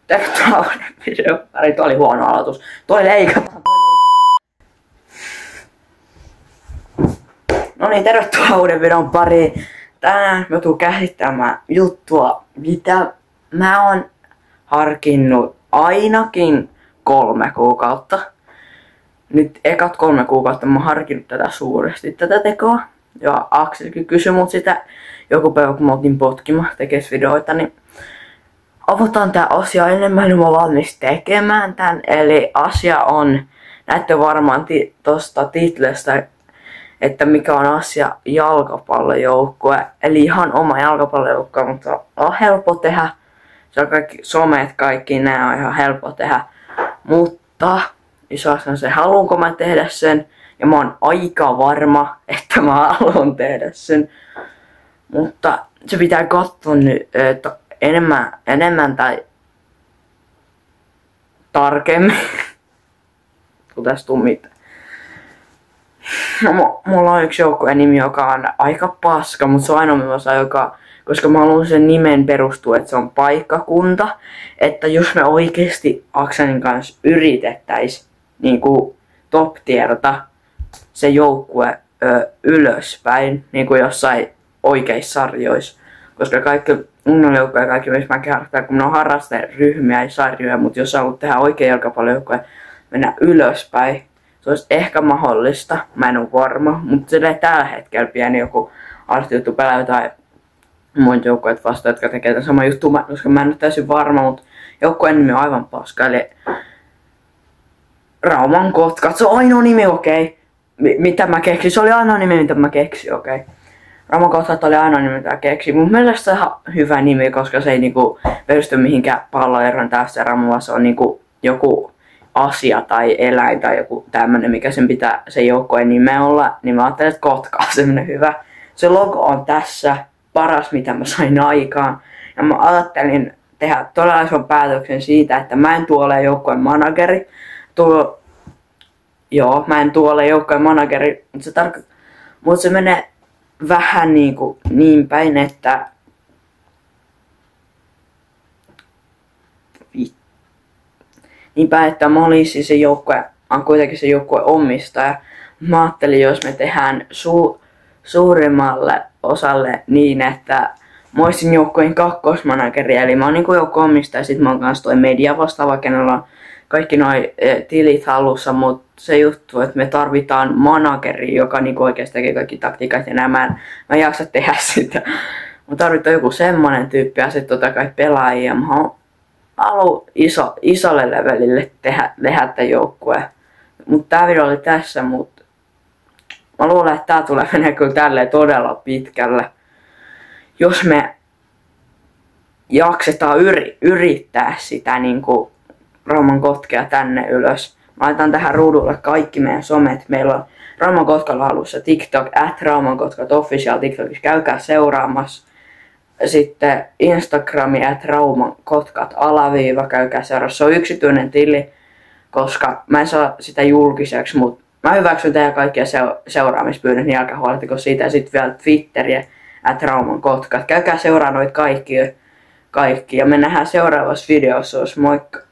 Tervetuloa uuden videon pariin. Tuo oli huono aloitus. Toi leikataan. No niin, tervetuloa uuden videon pariin. Tänään mä tuun käsittämään juttua, mitä mä oon harkinnut ainakin 3 kuukautta. Nyt ekat 3 kuukautta mä oon harkinnut tätä suuresti, tätä tekoa. Ja Akselkin kysyi mut sitä joku päivä, kun mä oltiin potkimaan tekes videoita, niin avataan tää asia enemmän, niin mä oon valmis tekemään tän. Eli asia on, näette varmaan tosta titlestä, että mikä on asia jalkapallojoukkue. Eli ihan oma jalkapallojoukkue, mutta on helppo tehdä. Se on kaikki somet, kaikki nää on ihan helppo tehdä. Mutta iso asia on se, haluanko mä tehdä sen. Ja mä oon aika varma, että mä haluan tehdä sen. Mutta se pitää katsoa nyt enemmän tai tarkemmin. Kun tästä tuu mitään. No, mulla on yksi joukkueen nimi, joka on aika paska, mutta se on ainoa osa, koska mä haluan sen nimen perustua, että se on paikkakunta. Että jos me oikeesti Akselin kanssa yritettäis niinku top-tierta se joukkue ylöspäin, niinku jossain oikeissa sarjoissa. Koska kaikki unionjoukkoja ja kaikki missä mäkin harrastan, kun ne on harrasteryhmiä ja sarjoja, mutta jos haluat tehdä oikein jalkapallojoukkue mennä ylöspäin, se olisi ehkä mahdollista, mä en ole varma, mutta silleen tällä hetkellä pieni joku arstijuttu pelaa tai muita joukkueet vastaan, jotka tekee tämän sama juttu, koska mä en ole täysin varma, mutta joukkueen nimi on aivan paska, eli Rauman Kotkat, se on ainoa nimi, okei. Mitä mä keksin, se oli ainoa nimi, mitä mä keksin, okei. Rauman Kotkat oli ainoa nimi, mitä mä keksin. Mun mielestä se on ihan hyvä nimi, koska se ei niinku perustu mihinkään palloeron tästä Rauman, se on niinku joku asia tai eläin tai joku tämmönen, mikä sen pitää sen joukkueen nimeä olla, niin mä ajattelin, että Kotka on semmonen hyvä. Se logo on tässä, paras mitä mä sain aikaan. Ja mä ajattelin tehdä todella ison päätöksen siitä, että mä en tuo ole joukkueen manageri. Mä en tuo ole joukkueen manageri, mutta se menee vähän niinku niin päin, että että mä olisin se joukkue, on kuitenkin se joukkueen omistaja. Mä ajattelin, jos me tehdään suurimmalle osalle niin, että mä olisin joukkueen kakkosmanageri, eli mä oon niinku joukkueen omistaja, sit mä oon kans toi media vastaava, kenellä on kaikki noi tilit hallussa, mutta se juttu, että me tarvitaan manageri, joka niinku oikeesti tekee kaikki taktiikat ja mä en jaksa tehdä sitä. Mä tarvitaan joku semmonen tyyppi ja sit kai pelaajia. Mä haluan isolle levelille tehdä tämän joukkueen. Mutta tää video oli tässä, mutta mä luulen, että tää tulee mennä kyllä tälleen todella pitkälle. Jos me jaksetaan yrittää sitä niinku Rauman Kotkea tänne ylös. Mä laitan tähän ruudulle kaikki meidän somet. Meillä on Rauman Kotkalla alussa TikTok, @RaumanKotkat_official TikTokissa. Käykää seuraamassa. Sitten Instagrami @RaumanKotkat_ käykää seuraamassa. Se on yksityinen tili, koska mä en saa sitä julkiseksi, mutta mä hyväksyn teidän kaikkia seuraamispyynnöt, niin älkää huolehtiko siitä. Ja sitten vielä Twitteriä @RaumanKotkat. Käykää seuraa noita kaikki ja me nähdään seuraavassa videossa. Moikka!